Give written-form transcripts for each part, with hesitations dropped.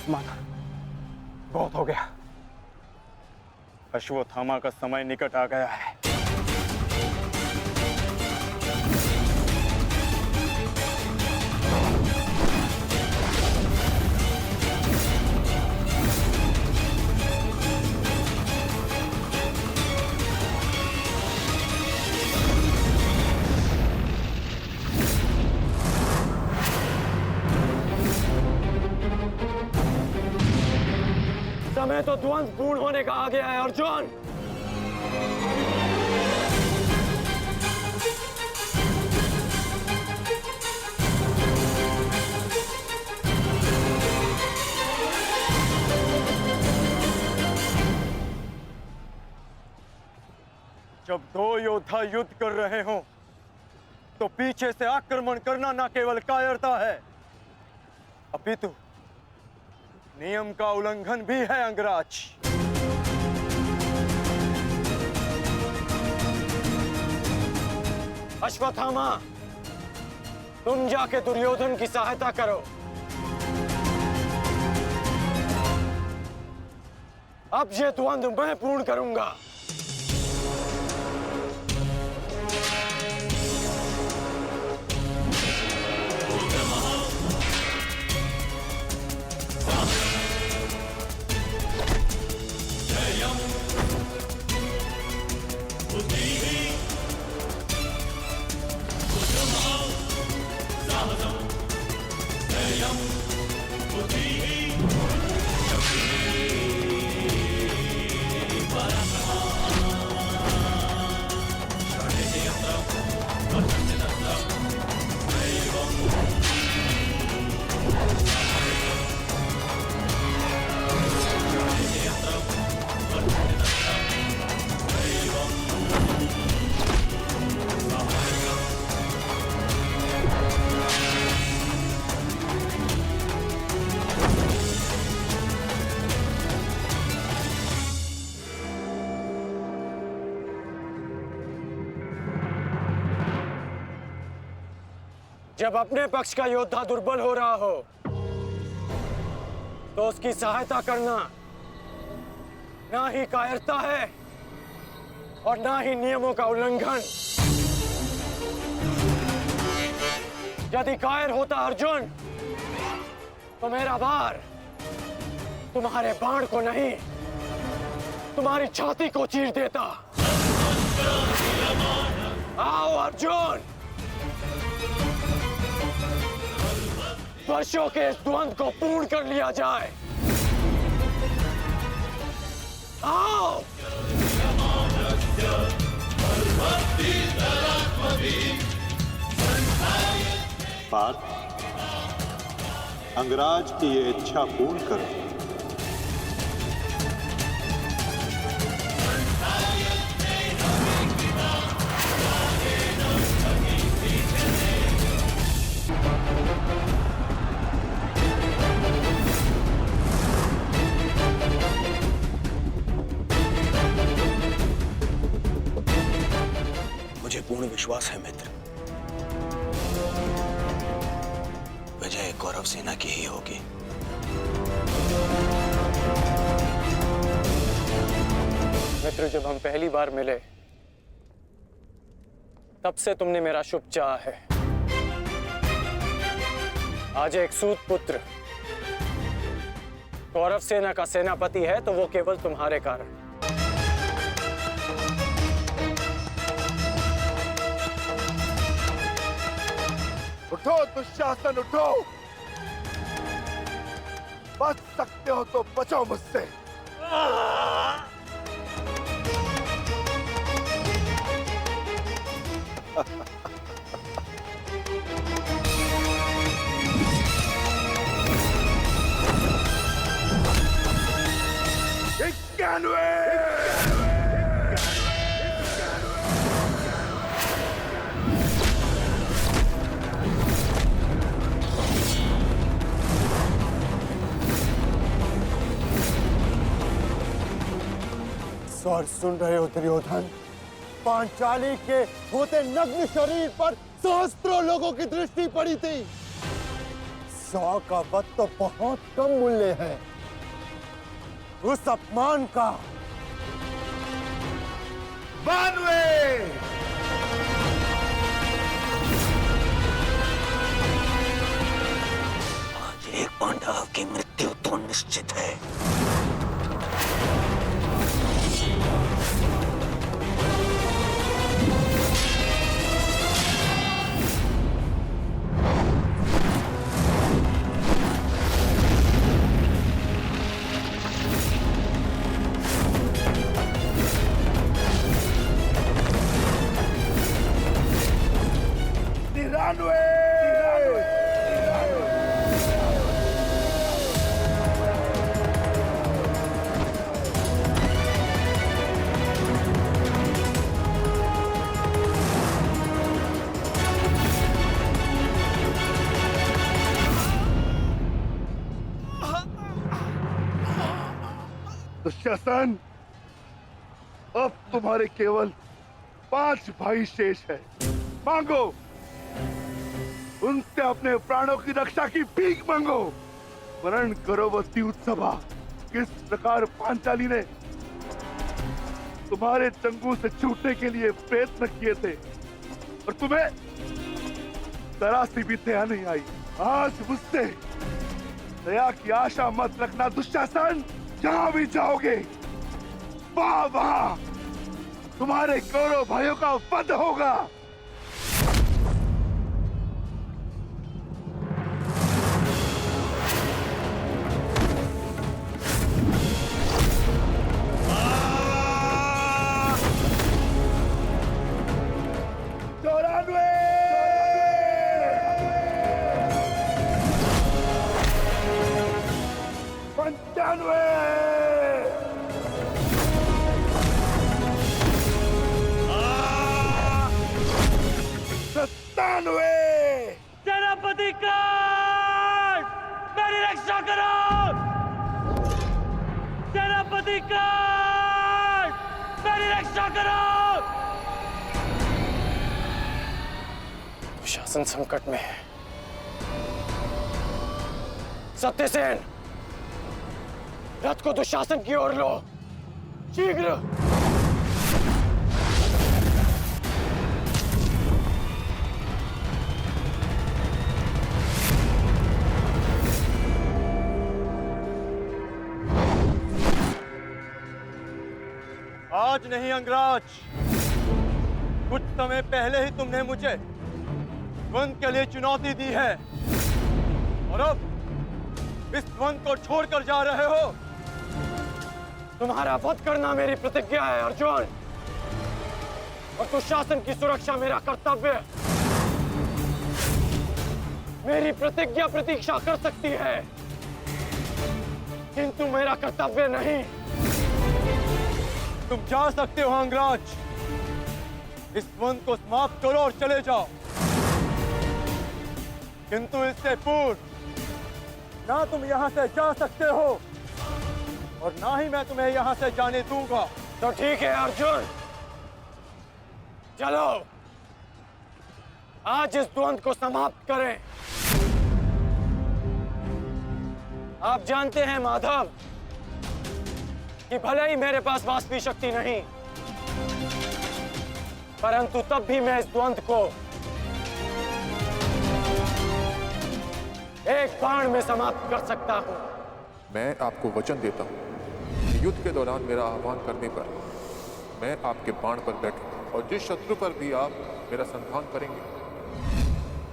बस माता, बहुत हो गया। अश्वत्थामा का समय निकट आ गया है। समय तो ध्वंस पूर्ण होने का आ गया है अर्जुन। जब दो योद्धा युद्ध कर रहे हों तो पीछे से आक्रमण करना न केवल कायरता है, अपितु नियम का उल्लंघन भी है अंगराज। अश्वत्थामा, तुम जाके दुर्योधन की सहायता करो। अब ये द्वंद्व मैं पूर्ण करूंगा। जब अपने पक्ष का योद्धा दुर्बल हो रहा हो तो उसकी सहायता करना ना ही कायरता है और ना ही नियमों का उल्लंघन। यदि कायर होता अर्जुन तो मेरा भार तुम्हारे बाण को नहीं, तुम्हारी छाती को चीर देता। आओ अर्जुन, वर्षों के इस द्वंद्व को पूर्ण कर लिया जाए। आओ। पार्थ, अंगराज की ये इच्छा पूर्ण करो। मुझे पूर्ण विश्वास है मित्र, विजय कौरव सेना की ही होगी। मित्र, जब हम पहली बार मिले तब से तुमने मेरा शुभ चाहा है। आज एक सूत पुत्र कौरव सेना का सेनापति है तो वो केवल तुम्हारे कारण। उठो दुशासन, उठो। बच सकते हो तो बचो मुझसे। स्वर सुन रहे हो दुर्योधन? पांचाली के होते नग्न शरीर पर सहस्त्रों लोगों की दृष्टि पड़ी थी। 100 का वध तो बहुत कम मूल्य है। उस अपमान का 92! आज एक पांडव की मृत्यु तो निश्चित है। दुशासन, अब तुम्हारे केवल 5 भाई शेष है। मांगो, उनसे अपने प्राणों की रक्षा की भीख मांगो। वर्ण करो वो उत्सवा, किस प्रकार पांचाली ने तुम्हारे चंगू से छूटने के लिए प्रयत्न किए थे और तुम्हें जरा सी भी दया नहीं आई। आज मुझसे दया की आशा मत रखना दुशासन। जहां भी जाओगे वहां तुम्हारे कौरव भाइयों का वध होगा। सेनापति काट, मेरी रक्षा करो। सेनापति काट, मेरी रक्षा करो। शासन संकट में है। सत्यसेन, रथ को दुशासन की ओर लो, शीघ्र। आज नहीं अंगराज, कुछ समय पहले ही तुमने मुझे द्वंद के लिए चुनौती दी है और अब इस द्वंद को छोड़कर जा रहे हो। तुम्हारा वध करना मेरी प्रतिज्ञा है अर्जुन, और दुशासन की सुरक्षा मेरा कर्तव्य है। मेरी प्रतिज्ञा प्रतीक्षा कर सकती है, किंतु मेरा कर्तव्य नहीं। तुम जा सकते हो अंगराज, इस द्वंद को समाप्त करो और चले जाओ, किंतु इससे पूर्व ना तुम यहां से जा सकते हो और ना ही मैं तुम्हें यहां से जाने दूंगा। तो ठीक है अर्जुन, चलो आज इस द्वंद को समाप्त करें। आप जानते हैं माधव कि भले ही मेरे पास वास्तवी शक्ति नहीं, परंतु तब भी मैं इस द्वंद को एक बाण में समाप्त कर सकता हूं। मैं आपको वचन देता हूं कि युद्ध के दौरान मेरा आह्वान करने पर मैं आपके बाण पर बैठूंगा और जिस शत्रु पर भी आप मेरा संधान करेंगे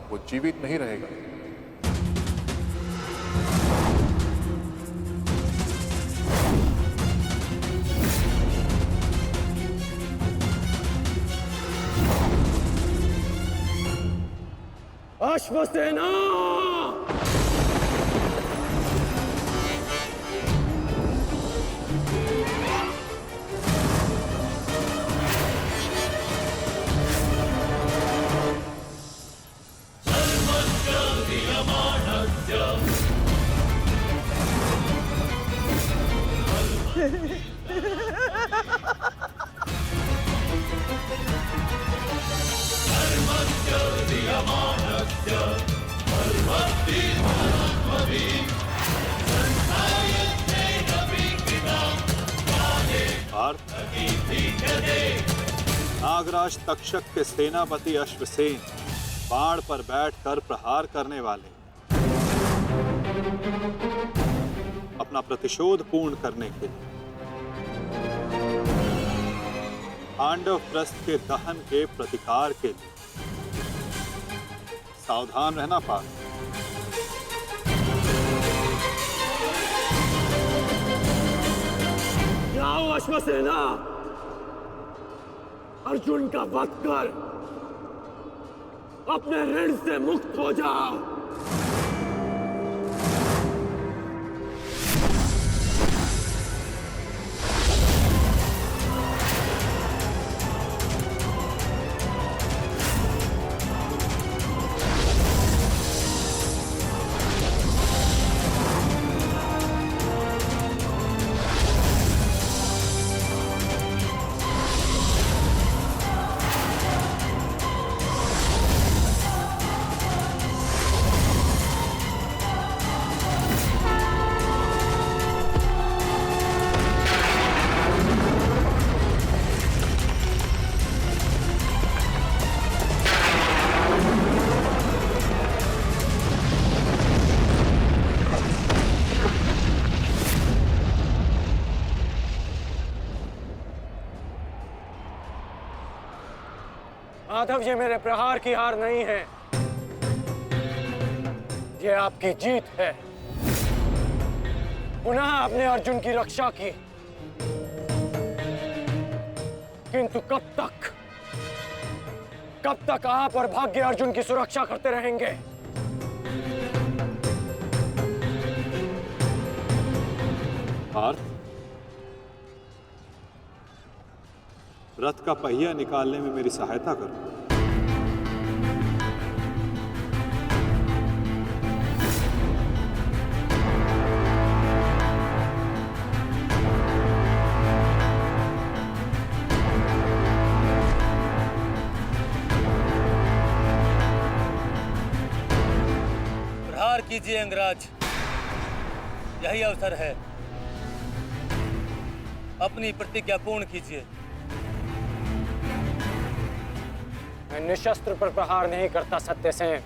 वो जीवित नहीं रहेगा। अश्वसेना! धर्मस्य पार्थ, नागराज तक्षक के सेनापति अश्वसेन बाण पर बैठकर प्रहार करने वाले अपना प्रतिशोध पूर्ण करने के लिए पांडव प्रस्थ के दहन के प्रतिकार के लिए सावधान रहना पार्थ। जाओ अश्वसेना, अर्जुन का वध कर अपने ऋण से मुक्त हो जाओ। माधव, ये मेरे प्रहार की हार नहीं है, ये आपकी जीत है। पुनः आपने अर्जुन की रक्षा की, किंतु कब तक आप और भाग्य अर्जुन की सुरक्षा करते रहेंगे? पार्थ, रथ का पहिया निकालने में मेरी सहायता करो। प्रहार कीजिए अंगराज, यही अवसर है। अपनी प्रतिज्ञा पूर्ण कीजिए। मैं निशस्त्र पर प्रहार नहीं करता सत्यसेन,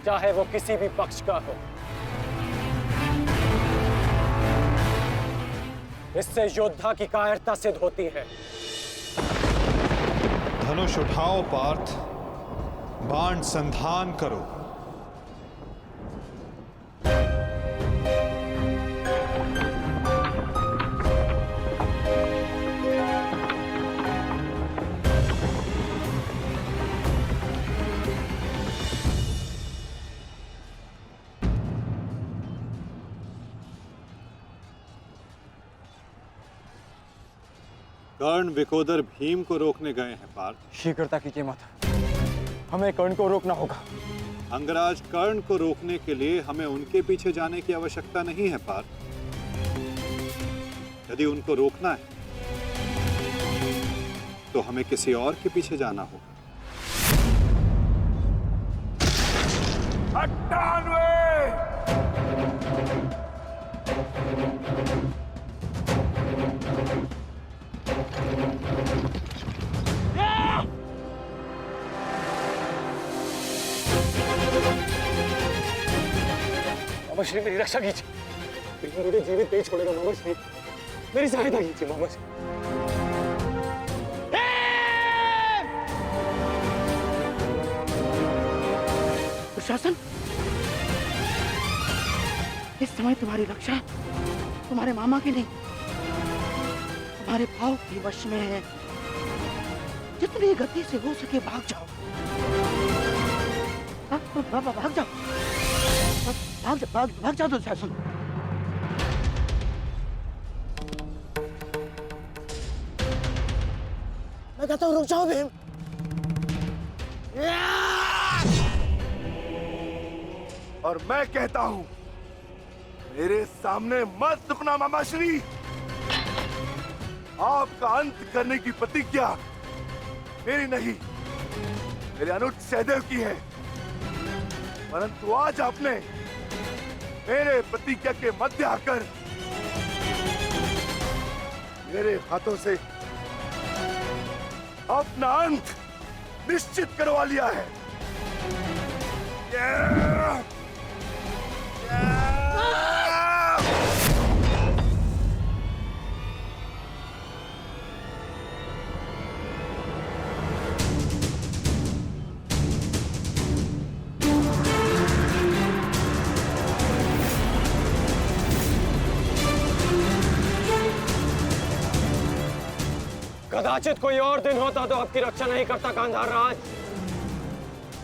चाहे वो किसी भी पक्ष का हो। इससे योद्धा की कायरता सिद्ध होती है। धनुष उठाओ पार्थ, बाण संधान करो। कर्ण विकोदर भीम को रोकने गए हैं पार्थ। शीघ्रता कीजिए माता, हमें कर्ण को रोकना होगा। अंगराज, कर्ण को रोकने के लिए हमें उनके पीछे जाने की आवश्यकता नहीं है पार्थ। यदि उनको रोकना है तो हमें किसी और के पीछे जाना होगा। 98 मामा श्री, मेरी रक्षा कीजिए। मुझे जीवित नहीं छोड़ेगा मामा श्री, मेरी सहायता कीजिए मामा श्री। प्रशासन, इस समय तुम्हारी रक्षा तुम्हारे मामा की नहीं, तुम्हारे भाव के वश में है। जितनी गति से हो सके भाग जाओ, भाग जाओ, भाग जाओ दुशासन। मैं कहता हूँ रुक जाओ भीम। और मैं कहता हूं मेरे सामने मत झुकना मामाश्री। आपका अंत करने की प्रतिज्ञा मेरी नहीं, मेरे अनुज सहदेव की है। परंतु आज आपने मेरे प्रतिज्ञा के मध्य आकर मेरे हाथों से अपना अंत निश्चित करवा लिया है। कदाचित कोई और दिन होता तो आपकी रक्षा नहीं करता गांधार राज,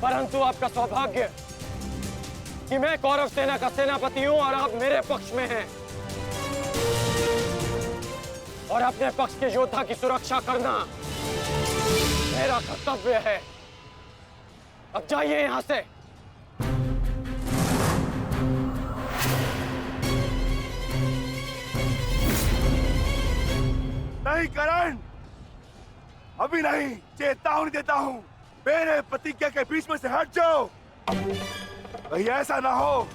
परंतु आपका सौभाग्य कि मैं कौरव सेना का सेनापति हूं और आप मेरे पक्ष में हैं। और अपने पक्ष के योद्धा की सुरक्षा करना मेरा कर्तव्य है। अब जाइए यहां से। नहीं करण, अभी नहीं, चेतावनी देता हूं, मेरे प्रतिज्ञा के बीच में से हट जाओ। कहीं ऐसा ना हो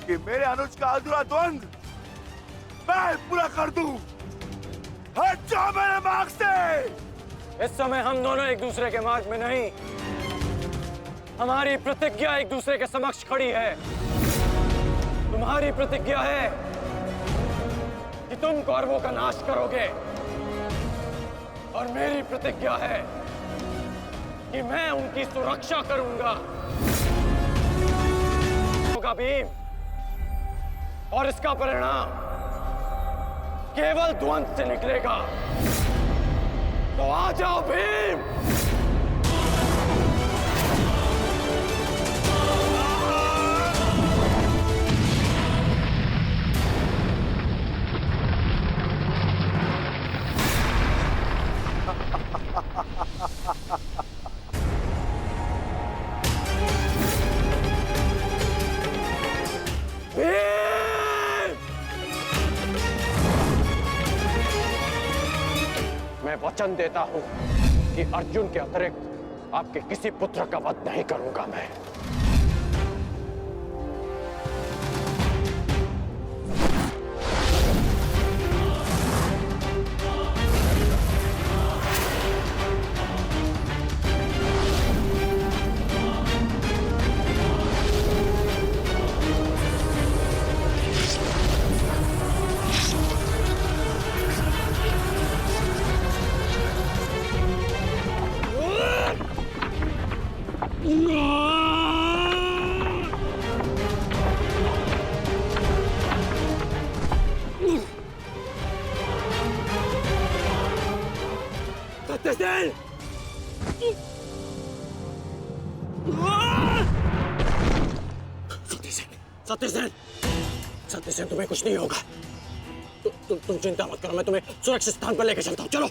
कि मेरे अनुज का अधूरा द्वंद मैं पूरा कर दूं। हट जाओ मेरे मार्ग से। इस समय हम दोनों एक दूसरे के मार्ग में नहीं, हमारी प्रतिज्ञा एक दूसरे के समक्ष खड़ी है। तुम्हारी प्रतिज्ञा है कि तुम कौरवों का नाश करोगे और मेरी प्रतिज्ञा है कि मैं उनकी सुरक्षा करूंगा। होगा भीम, और इसका परिणाम केवल द्वंद से निकलेगा। तो आ जाओ भीम। मैं वचन देता हूं कि अर्जुन के अतिरिक्त आपके किसी पुत्र का वध नहीं करूंगा मैं। सत्यसेन, तुम्हें कुछ नहीं होगा। तुम चिंता मत करो, मैं तुम्हें सुरक्षित स्थान पर लेकर चलता हूँ। चलो।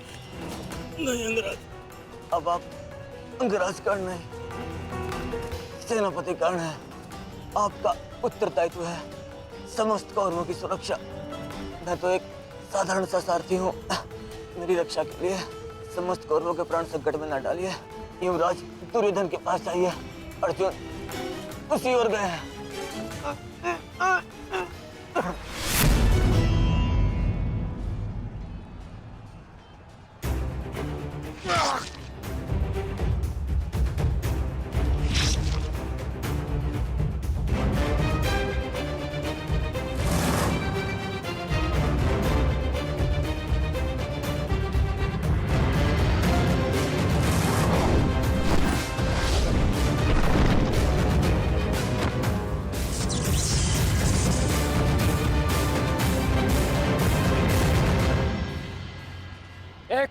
नहीं अंगराज, अब आप अंगराज कर्ण नहीं, सेनापति कर्ण है। आपका उत्तरदायित्व है समस्त कौरवों की सुरक्षा। मैं तो एक साधारण सा सारथी हूँ। मेरी रक्षा के लिए समस्त कौरवों के प्राण संकट में न डालिए। युवराज दुर्योधन के पास जाइए, अर्जुन उसी ओर गए हैं।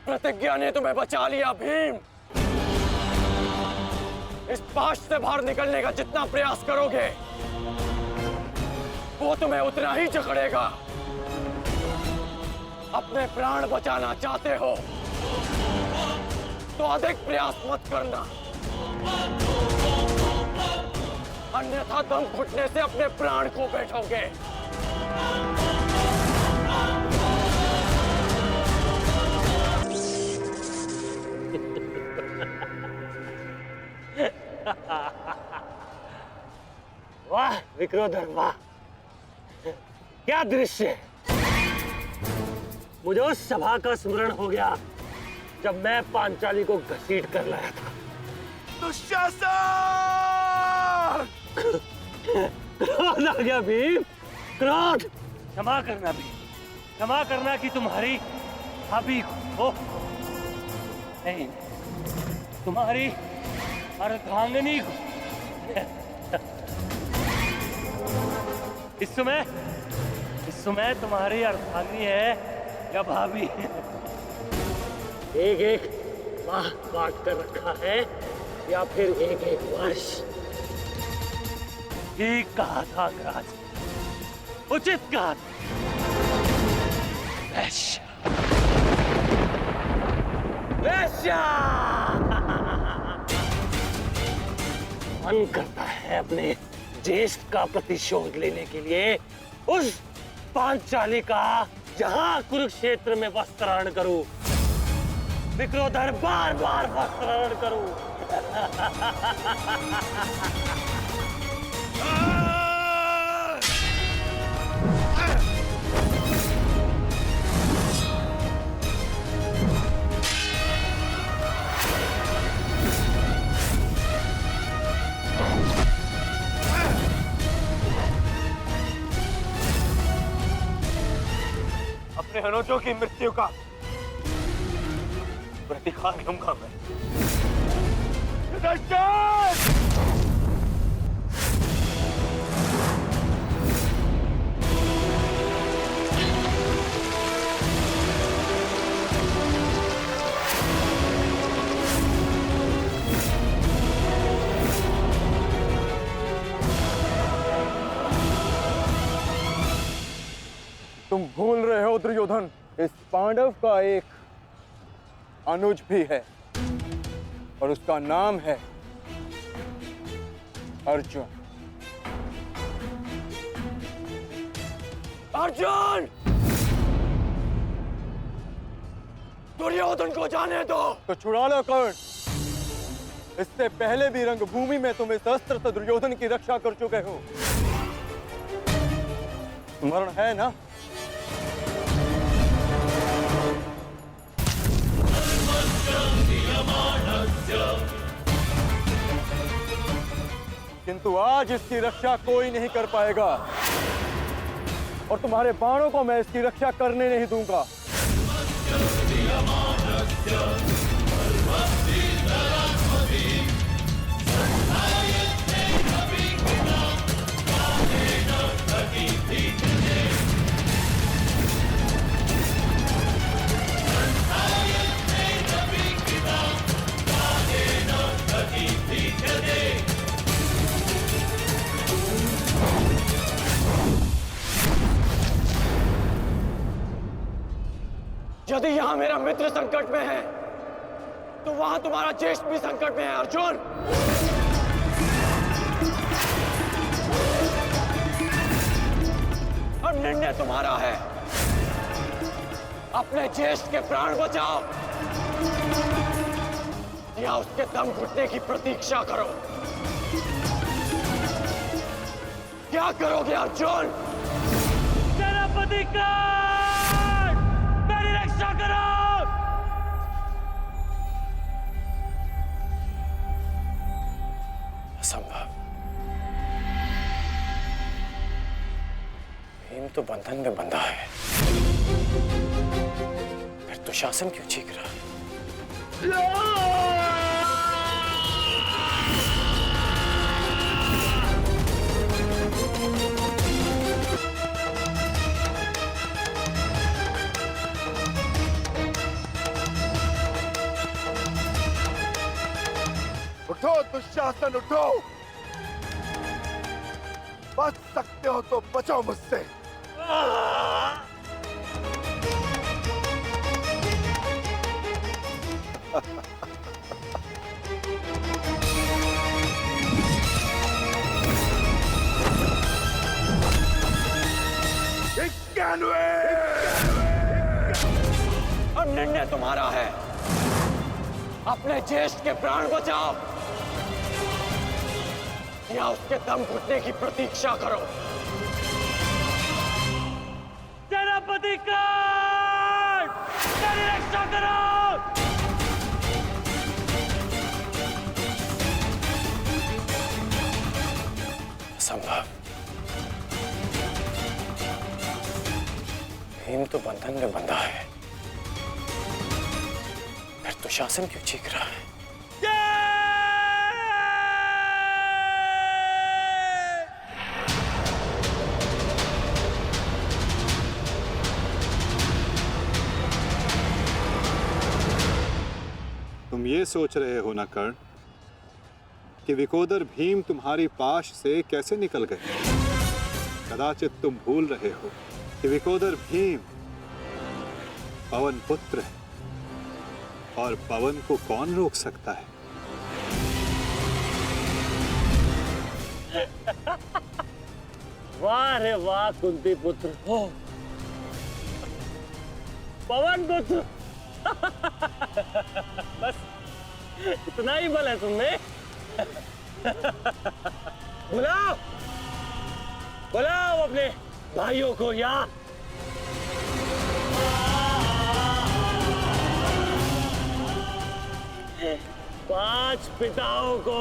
प्रतिज्ञा ने तुम्हें बचा लिया भीम। इस पाश से बाहर निकलने का जितना प्रयास करोगे वो तुम्हें उतना ही जकड़ेगा। अपने प्राण बचाना चाहते हो तो अधिक प्रयास मत करना, अन्यथा दम घुटने से अपने प्राण को बैठोगे। वाह विक्रोधर, वाह क्या दृश्य। मुझे उस सभा का स्मरण हो गया जब मैं पांचाली को घसीट कर लाया था। दुशासन! क्रोध आ गया भीम, क्रोध। क्षमा करना भीम, क्षमा करना कि तुम्हारी भाभी को नहीं, तुम्हारी अर्धांगिनी को। इस समय तुम्हारी अर्धांगिनी है या भाभी? एक एक माह काट कर रखा है या फिर एक एक वर्ष? ठीक कहा था अंगराज, उचित कहा था। वैश्य, वैश्य! मन करता है अपने ज्येष्ठ का प्रतिशोध लेने के लिए उस पांचाली का जहां कुरुक्षेत्र में वस्त्राहरण करूं, विक्रोधर बार बार वस्त्राहरण करूं। अपने अनुजों की मृत्यु का प्रतिकार लूंगा मैं। तुम भूल रहे हो दुर्योधन, इस पांडव का एक अनुज भी है और उसका नाम है अर्जुन। अर्जुन! दुर्योधन को जाने दो। तो छुड़ा लो कर्ण। इससे पहले भी रंगभूमि में तुम इस अस्त्र से दुर्योधन की रक्षा कर चुके हो। स्मरण है ना? किंतु आज इसकी रक्षा कोई नहीं कर पाएगा और तुम्हारे बाणों को मैं इसकी रक्षा करने नहीं दूंगा। यदि यहां मेरा मित्र संकट में है तो वहां तुम्हारा ज्येष्ठ भी संकट में है अर्जुन। अब निर्णय तुम्हारा है, अपने ज्येष्ठ के प्राण बचाओ या उसके दम घुटने की प्रतीक्षा करो। क्या करोगे अर्जुन? सेनापति का रक्षा करो। असंभव। भीम तो बंधन में बंधा है, फिर दुशासन क्यों चीख रहा है? उठो दुशासन, उठो। बच सकते हो तो बचो मुझसे। अब निर्णय तुम्हारा है, अपने ज्येष्ठ के प्राण बचाओ या उसके दम घुटने की प्रतीक्षा करो। सेनापति का तमाशा करो। असंभव। भीम तो बंधन में बंधा है, फिर दुशासन क्यों चीख रहा है? तुम ये सोच रहे हो ना कर्ण कि विकोदर भीम तुम्हारी पाश से कैसे निकल गए? कदाचित तुम भूल रहे हो कि विकोदर भीम पवन पुत्र है, और पवन को कौन रोक सकता है? वाह रे वाह कुंती पुत्र हो, पवन पुत्र। बस इतना ही बल है तुमने। बुलाओ बुलाओ अपने भाइयों को यहाँ। पांच पिताओं को।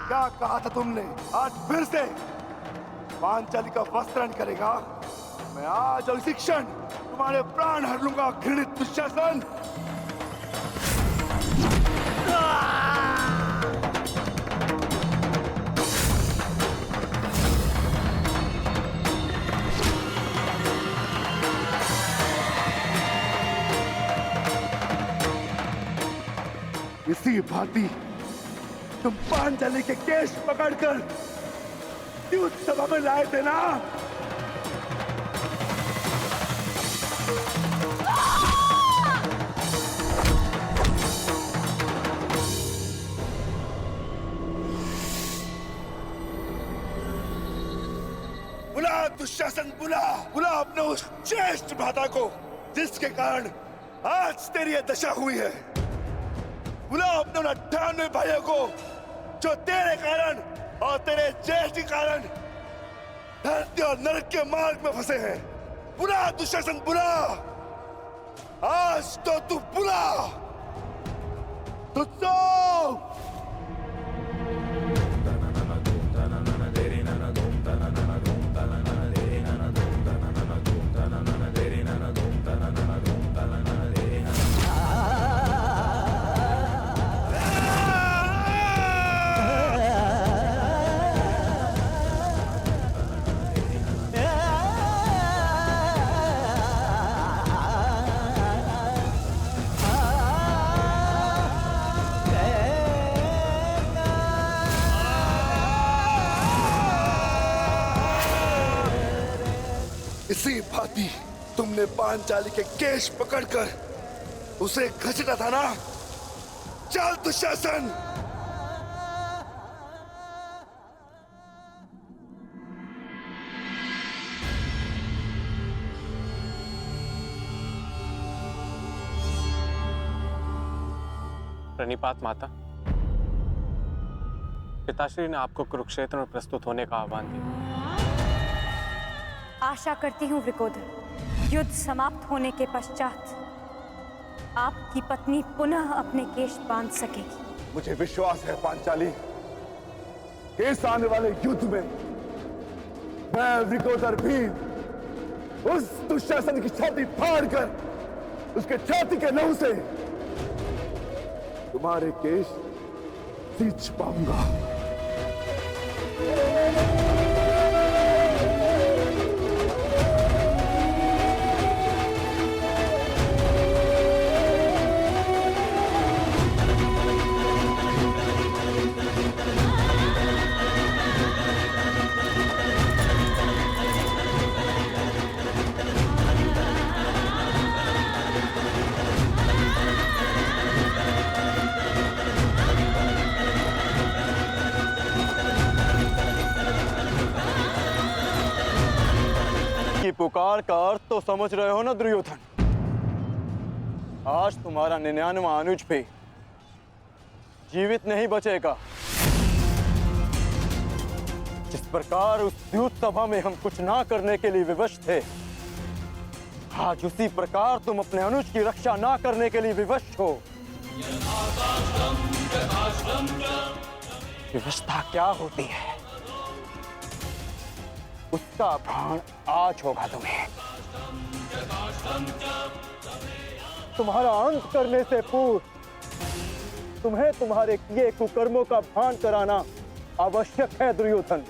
क्या कहा था तुमने? आज फिर से पांचाली का वस्त्रण करेगा? मैं आज और इसी क्षण तुम्हारे प्राण हर लूंगा घृणित दुशासन। इसी भांति तुम पांचाली के केश पकड़कर युद्ध सभा में लाए थे ना? बुला दुशासन, बुला बुला अपने उस ज्येष्ठ भ्राता को जिसके कारण आज तेरी ये दशा हुई है। बुला अपने उन 98 भाइयों को जो तेरे कारण और तेरे ज्येष्ठ के कारण धरती और नरक के मार्ग में फंसे हैं। बुला दुशासन, बुला, आज तो तू बुला। तुझको इसी भांति तुमने पांचाली के केश पकड़कर उसे घसीटा था ना? चल दुशासन। प्रणिपात माता, पिताश्री ने आपको कुरुक्षेत्र में प्रस्तुत होने का आह्वान दिया। आशा करती हूँ वृकोदर, युद्ध समाप्त होने के पश्चात आपकी पत्नी पुनः अपने केश बांध सकेगी। मुझे विश्वास है पांचाली कि इस आने वाले युद्ध में मैं वृकोदर भीम उस दुशासन की छाती फाड़कर उसके छाती के लहू से तुम्हारे केश सींच पाऊंगा। की पुकार का अर्थ तो समझ रहे हो ना दुर्योधन? आज तुम्हारा 99वां अनुज भी जीवित नहीं बचेगा। जिस प्रकार उस युद्ध सभा में हम कुछ ना करने के लिए विवश थे, आज उसी प्रकार तुम अपने अनुज की रक्षा ना करने के लिए विवश हो। विवशता क्या होती है उसका भान आज होगा तुम्हें। तुम्हारा अंत करने से पूर्व तुम्हें तुम्हारे किए कुकर्मों का भान कराना आवश्यक है दुर्योधन।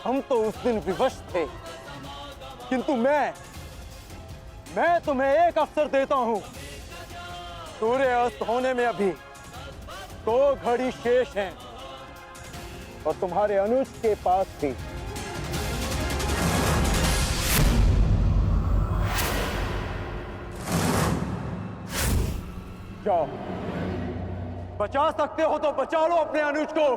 हम तो उस दिन विवश थे, किंतु मैं तुम्हें एक अवसर देता हूं। सूर्य अस्त होने में अभी 2 घड़ी शेष हैं और तुम्हारे अनुज के पास भी। जाओ, बचा सकते हो तो बचा लो अपने अनुज को।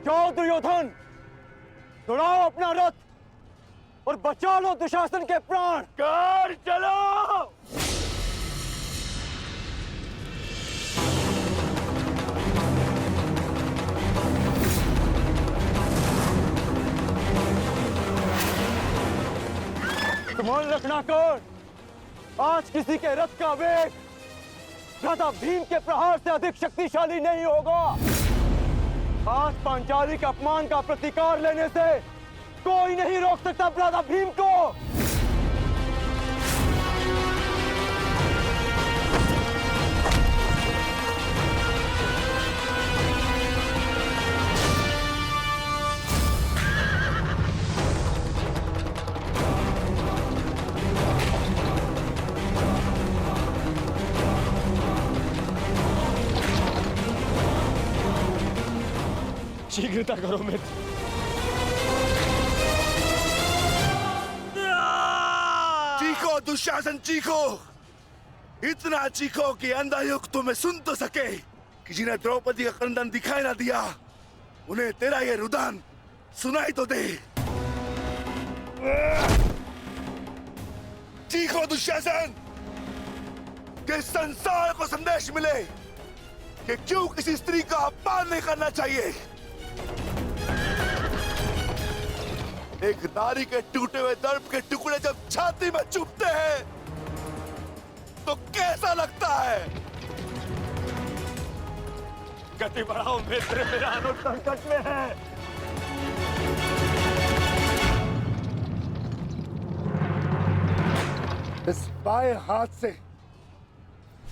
जाओ दुर्योधन, दौड़ाओ अपना रथ और बचा लो दुशासन के प्राण। कर चलो। मान रखना कर, आज किसी के रथ का वेग भ्राता भीम के प्रहार से अधिक शक्तिशाली नहीं होगा। आज पांचाली के अपमान का प्रतिकार लेने से कोई नहीं रोक सकता भ्राता भीम को। शीघ्रता करो मित्र। चीखो दुशासन चीखो, इतना चीखो कि अंधा युग तुम्हें सुन तो सके कि जिन्हें द्रौपदी का क्रंदन दिखाई ना दिया उन्हें तेरा ये रुदन सुनाई तो दे। चीखो दुशासन कि संसार को संदेश मिले कि क्यों किसी स्त्री का अपमान नहीं करना चाहिए। एक नारी के टूटे हुए दर्प के टुकड़े जब छाती में चुभते हैं तो कैसा लगता है? गति बढ़ाओ मित्र, मेरा अनुज संकट में है। इस बाएं हाथ से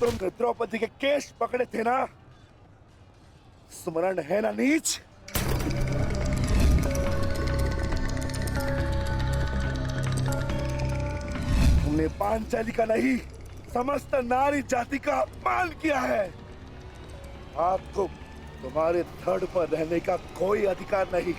तुमने द्रौपदी के केश पकड़े थे ना? स्मरण है ना नीच? तुमने पांचाली का नहीं समस्त नारी जाति का अपमान किया है। आपको तुम्हारे धड़ पर रहने का कोई अधिकार नहीं।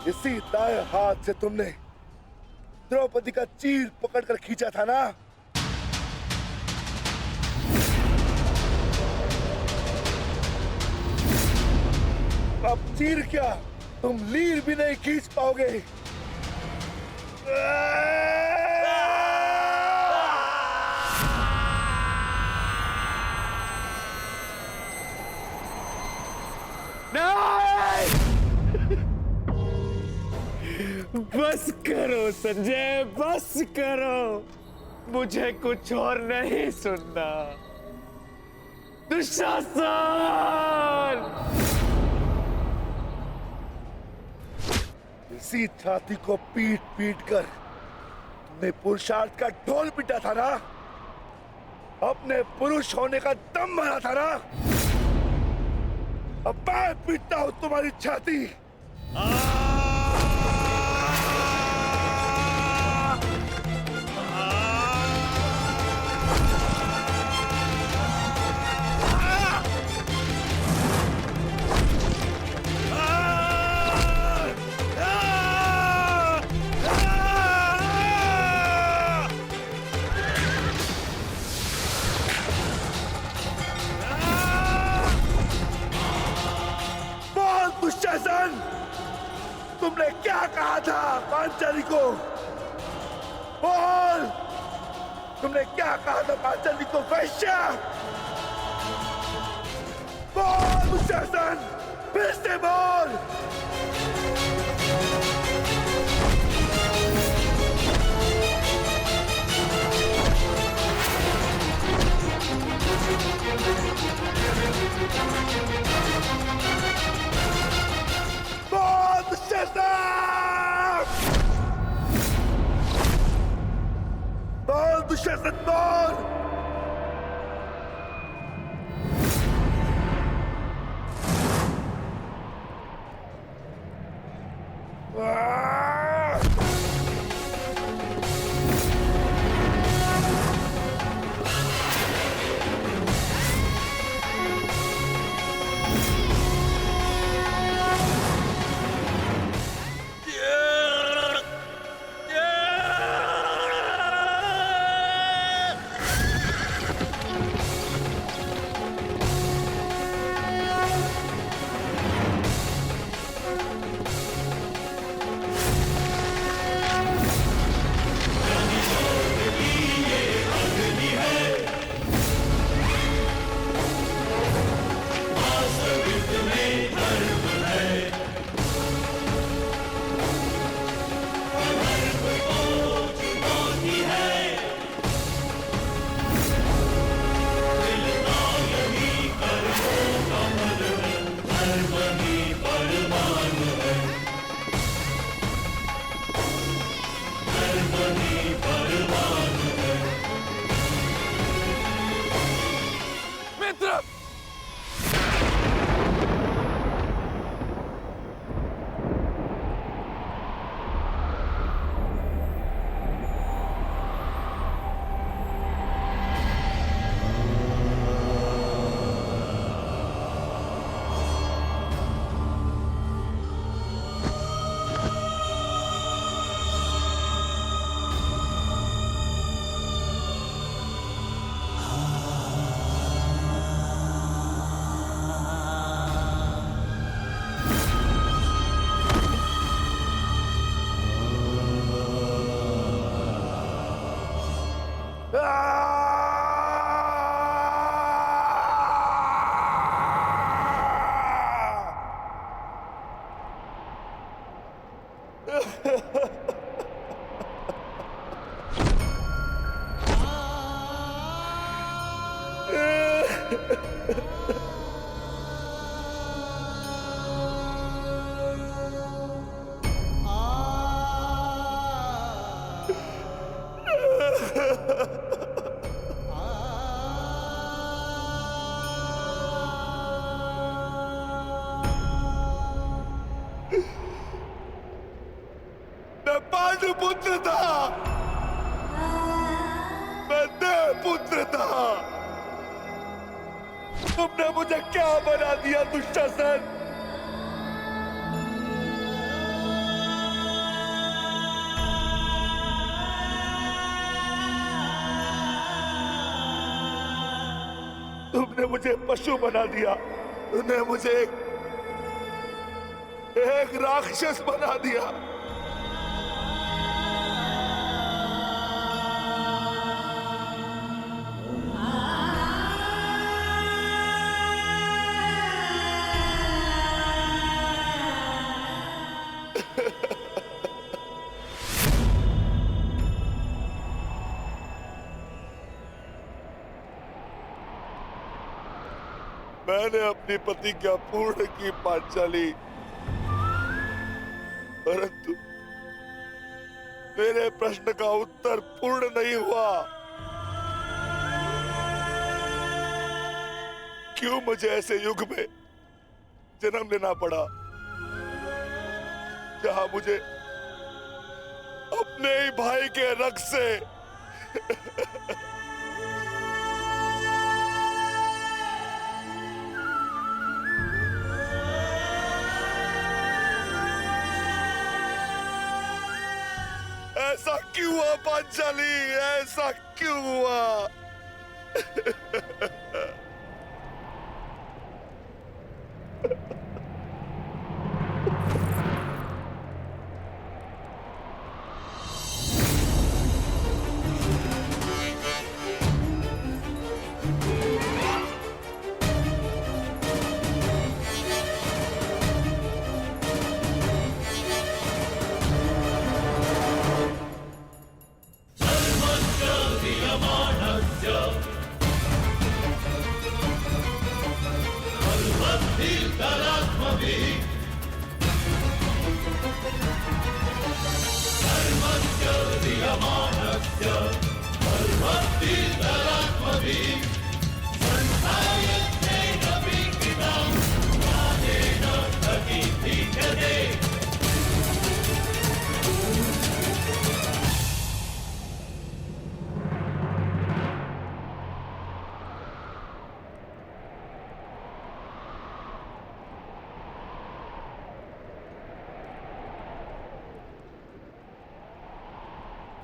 इसी दाएं हाथ से तुमने द्रौपदी का चीर पकड़कर खींचा था ना? अब चीर क्या, तुम लीर भी नहीं खींच पाओगे। बस करो संजय, बस करो, मुझे कुछ और नहीं सुनना। दुशासन! इसी छाती को पीट पीट कर तुमने पुरुषार्थ का ढोल पीटा था ना? अपने पुरुष होने का दम भरा था ना? अब मैं पीटता हूं तुम्हारी छाती। दुशासन, तुमने क्या कहा था पांचाली को? बोल, तुमने क्या कहा था पांचाली को? वैश्या! बोल दुशासन, फिर से बोल। बोल दुशासन! बोल दुशासन, बोल! मैं पांडुपुत्र था, मैं देवपुत्र था। तुमने मुझे क्या बना दिया दुशासन? तुमने मुझे पशु बना दिया, तुमने मुझे एक राक्षस बना दिया। मैंने अपनी प्रतिज्ञा पूर्ण की पांचाली, परंतु मेरे प्रश्न का उत्तर पूर्ण नहीं हुआ। क्यों मुझे ऐसे युग में जन्म लेना पड़ा जहां मुझे अपने ही भाई के रक्त से ऐसा क्यों हुआ पांचाली? ऐसा क्यों हुआ?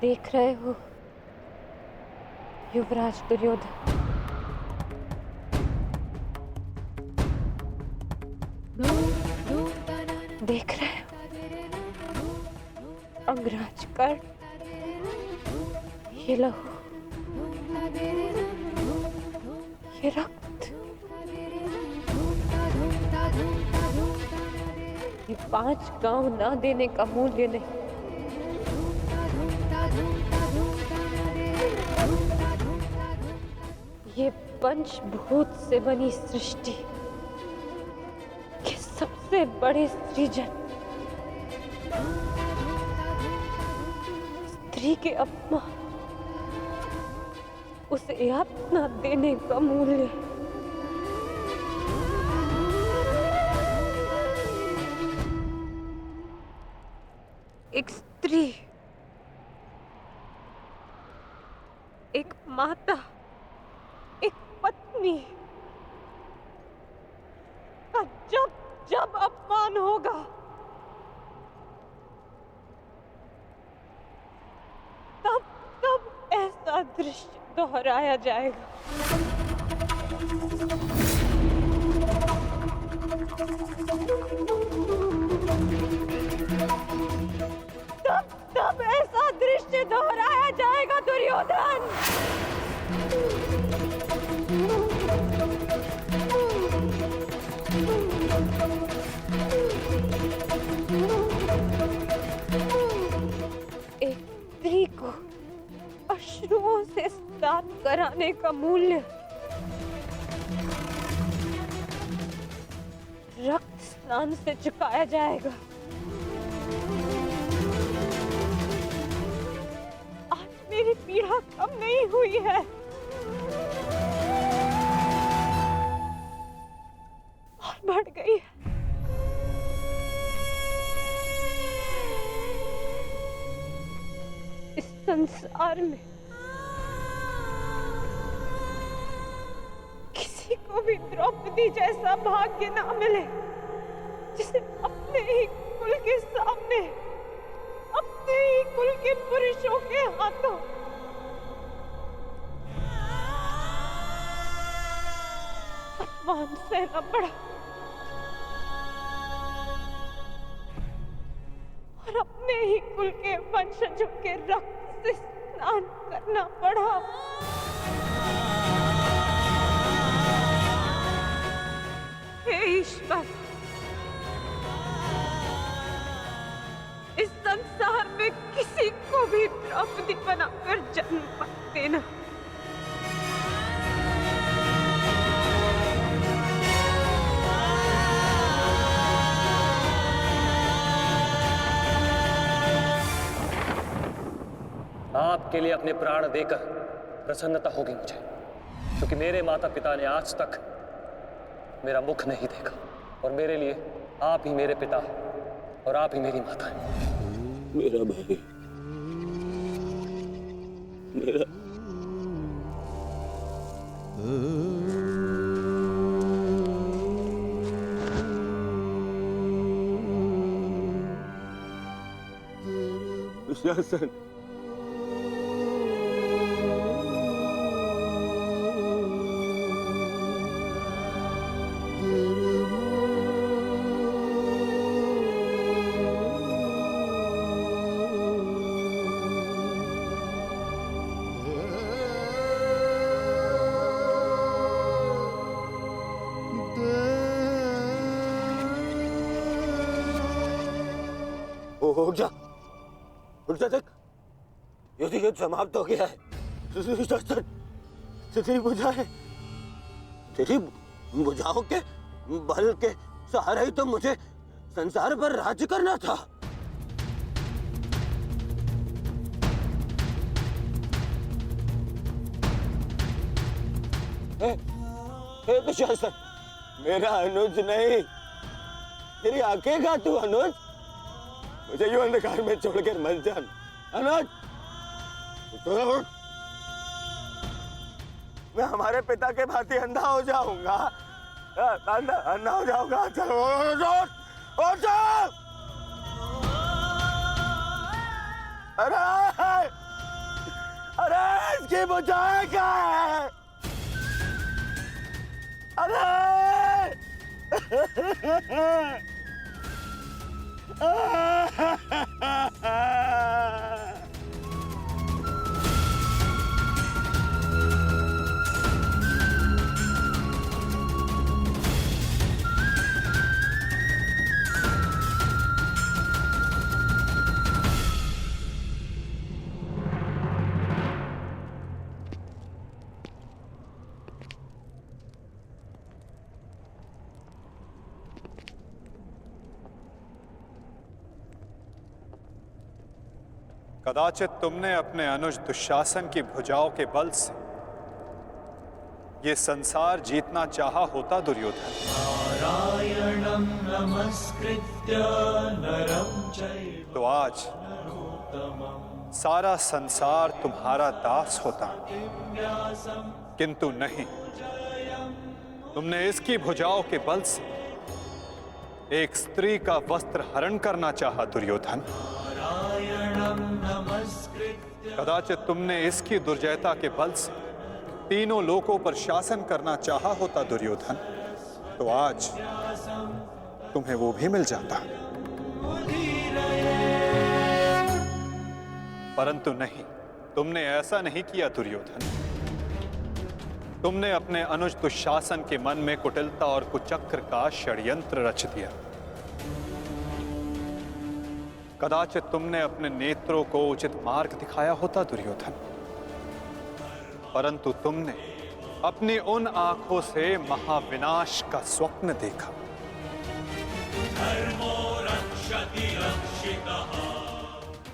देख रहे हो युवराज दुर्योधन, देख रहे हो अंगराज कर्ण, ये लहू, ये रक्त, ये 5 गांव ना देने का मूल्य नहीं। ये पंचभूत से बनी सृष्टि के सबसे बड़े सृजन, स्त्री के अपमान, उसे यातना देने का मूल्य। एक स्त्री, एक माता, एक पत्नी का जब जब अपमान होगा, तब तब ऐसा दृश्य दोहराया जाएगा। तब तब ऐसा दृश्य दोहराया जाएगा दुर्योधन। कराने का मूल्य रक्त स्नान से चुकाया जाएगा। आज मेरी पीड़ा कम नहीं हुई है, और बढ़ गई है। इस संसार में किसी को भी द्रौपदी जैसा भाग्य ना मिले, जिसे अपने ही कुल के सामने, अपने ही कुल के पुरुषों के हाथों अपमान सहना पड़ा और अपने ही कुल के वंशजों के रक्त से स्नान करना पड़ा। हे ईश्वर, इस संसार में किसी को भी द्रौपदी बनाकर जन्म मत देना। आपके लिए अपने प्राण देकर प्रसन्नता होगी मुझे, क्योंकि मेरे माता पिता ने आज तक मेरा मुख नहीं देखा, और मेरे लिए आप ही मेरे पिता और आप ही मेरी माता हैं। मेरा भाई, मेरा दुशासन, उठ जा देख, युद्ध समाप्त हो गया है। तेरी बुझाएं, तेरी बुझाओं के बल के सहारे ही तो मुझे संसार पर राज्य करना था। दुशासन, मेरा अनुज नहीं, तेरी आंखें का तू अनुज, मुझे यूं अंधकार में छोड़कर मत जान। अनुज, मैं हमारे पिता के भांति अंधा हो जाऊंगा, अंधा हो जाऊंगा। चलो अरे अरे, इसकी बुझाएं क्या है? अरे कदाचित तुमने अपने अनुज दुशासन की भुजाओं के बल से ये संसार जीतना चाहा होता दुर्योधन। नारायणं नमस्कृत्य नरं चैव तो आज सारा संसार तुम्हारा दास होता, किंतु नहीं, तुमने इसकी भुजाओं के बल से एक स्त्री का वस्त्र हरण करना चाहा दुर्योधन। कदाचित तुमने इसकी दुर्जयता के बल से तीनों लोकों पर शासन करना चाहा होता दुर्योधन, तो आज तुम्हें वो भी मिल जाता। परंतु नहीं, तुमने ऐसा नहीं किया दुर्योधन। तुमने अपने अनुज दुशासन के मन में कुटिलता और कुचक्र का षड्यंत्र रच दिया। कदाचित तुमने अपने नेत्रों को उचित मार्ग दिखाया होता दुर्योधन, परंतु तुमने अपनी उन आंखों से महाविनाश का स्वप्न देखा।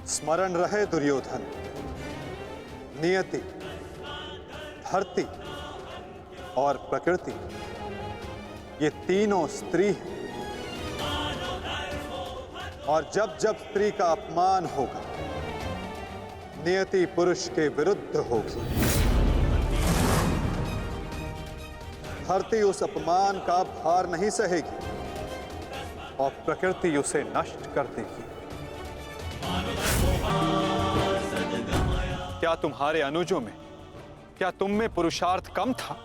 स्मरण रहे दुर्योधन, नियति, धरती और प्रकृति ये तीनों स्त्री हैं। और जब जब स्त्री का अपमान होगा, नियति पुरुष के विरुद्ध होगी। धरती उस अपमान का भार नहीं सहेगी और प्रकृति उसे नष्ट कर देगी। क्या तुम्हारे अनुजों में, क्या तुम में पुरुषार्थ कम था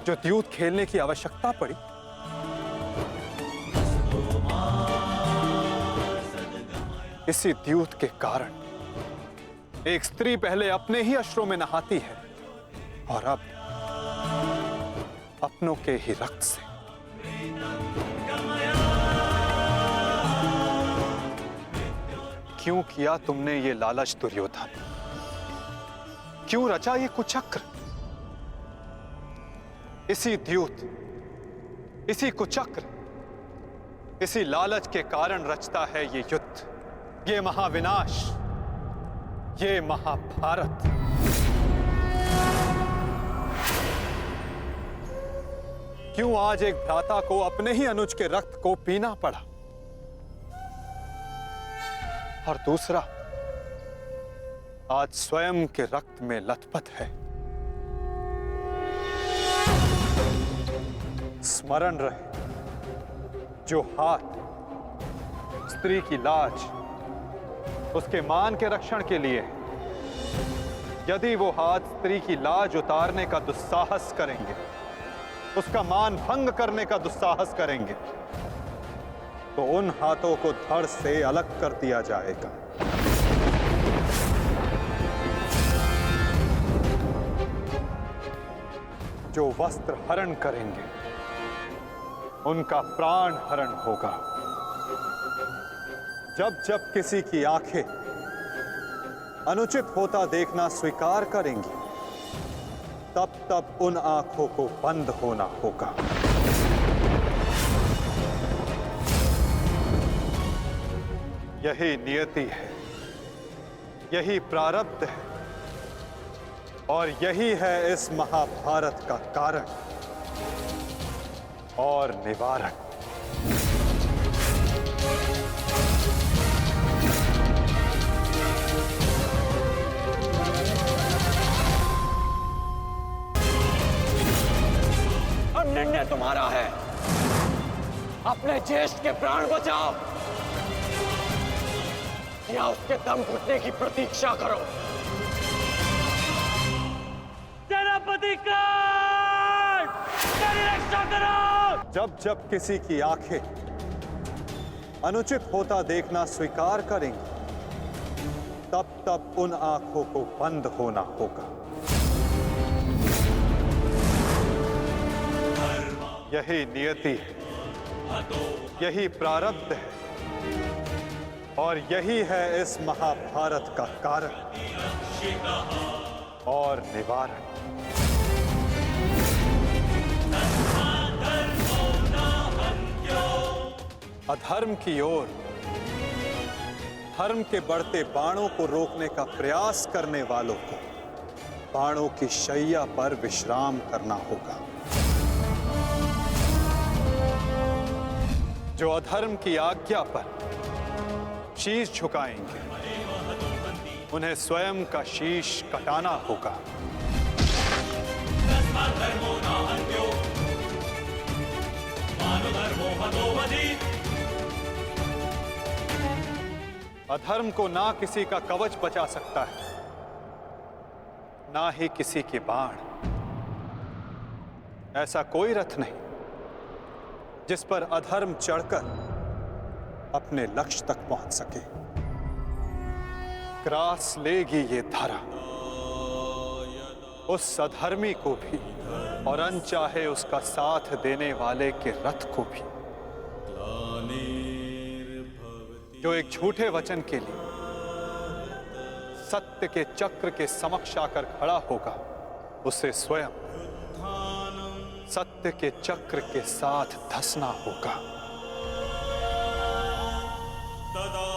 जो द्यूत खेलने की आवश्यकता पड़ी? इसी द्यूत के कारण एक स्त्री पहले अपने ही अश्रों में नहाती है और अब अपनों के ही रक्त से। क्यों किया तुमने ये लालच दुर्योधन? क्यों रचा ये कुचक्र? इसी द्यूत, इसी कुचक्र, इसी लालच के कारण रचता है ये युद्ध, ये महाविनाश, ये महाभारत। क्यों आज एक भ्राता को अपने ही अनुज के रक्त को पीना पड़ा और दूसरा आज स्वयं के रक्त में लथपथ है? स्मरण रहे, जो हाथ स्त्री की लाज, उसके मान के रक्षण के लिए है, यदि वो हाथ स्त्री की लाज उतारने का दुस्साहस करेंगे, उसका मान भंग करने का दुस्साहस करेंगे, तो उन हाथों को धड़ से अलग कर दिया जाएगा। जो वस्त्र हरण करेंगे, उनका प्राण हरण होगा। जब जब किसी की आंखें अनुचित होता देखना स्वीकार करेंगी, तब तब उन आंखों को बंद होना होगा। यही नियति है, यही प्रारब्ध है और यही है इस महाभारत का कारण और निवारण। अब निर्णय तुम्हारा है, अपने ज्येष्ठ के प्राण बचाओ या उसके दम घुटने की प्रतीक्षा करो। सेनापति कर्ण, तेरी रक्षा करो। जब जब किसी की आंखें अनुचित होता देखना स्वीकार करेंगी, तब तब उन आंखों को बंद होना होगा। यही नियति है, यही प्रारब्ध है और यही है इस महाभारत का कारण और निवारण। अधर्म की ओर धर्म के बढ़ते बाणों को रोकने का प्रयास करने वालों को बाणों की शैया पर विश्राम करना होगा। जो अधर्म की आज्ञा पर शीश झुकाएंगे, उन्हें स्वयं का शीश कटाना होगा। अधर्म को ना किसी का कवच बचा सकता है, ना ही किसी के बाण। ऐसा कोई रथ नहीं जिस पर अधर्म चढ़कर अपने लक्ष्य तक पहुंच सके। ग्रास लेगी ये धरा उस अधर्मी को भी और अनचाहे उसका साथ देने वाले के रथ को भी, जो एक झूठे वचन के लिए सत्य के चक्र के समक्ष आकर खड़ा होगा उसे स्वयं सत्य के चक्र के साथ धंसना होगा। ददामानं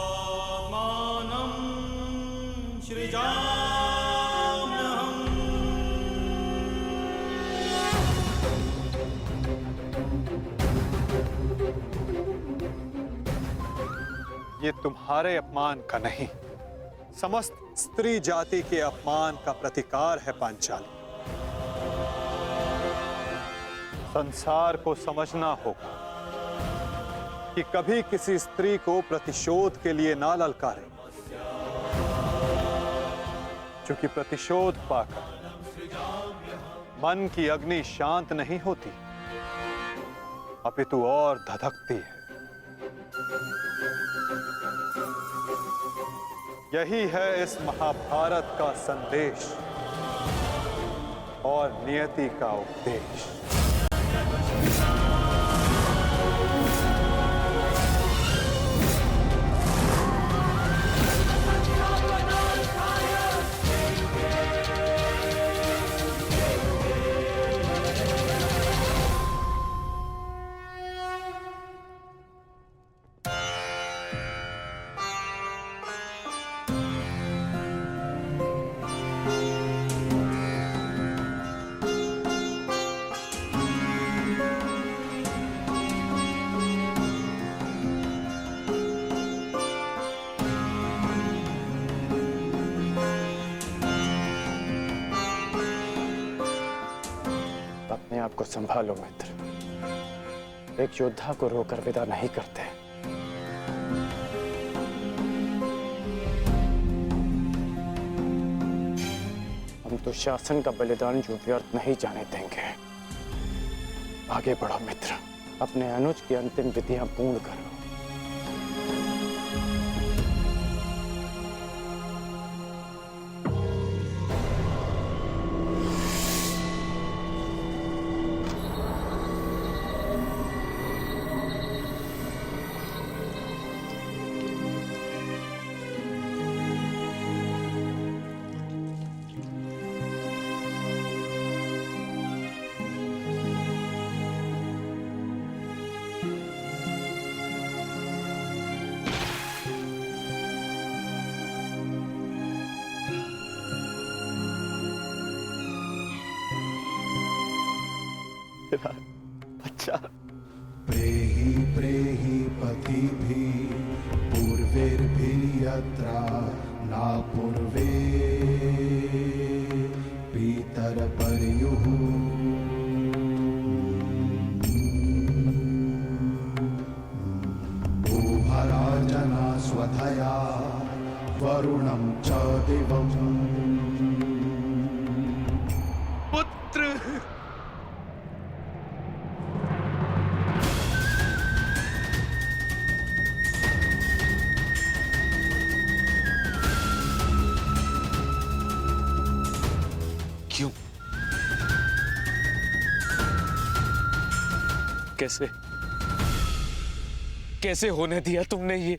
सृजाम्यहम्। ये तुम्हारे अपमान का नहीं, समस्त स्त्री जाति के अपमान का प्रतिकार है पांचाली। संसार को समझना होगा कि कभी किसी स्त्री को प्रतिशोध के लिए ना ललकारे, क्योंकि प्रतिशोध पाकर मन की अग्नि शांत नहीं होती, अपितु और धधकती है। यही है इस महाभारत का संदेश और नियति का उपदेश। अपने आप को संभालो मित्र, एक योद्धा को रोकर विदा नहीं करते। हम तो शासन का बलिदान जो व्यर्थ नहीं जाने देंगे। आगे बढ़ो मित्र, अपने अनुज की अंतिम विधियां पूर्ण करो। अच्छा, प्रेहि प्रेहि पतिभिः पूर्वैर्भिः यत्र न पूर्वे पितरपर्युः उभराजना स्वधया वरुणं च दिवम्। पुत्र क्यों? कैसे कैसे होने दिया तुमने ये?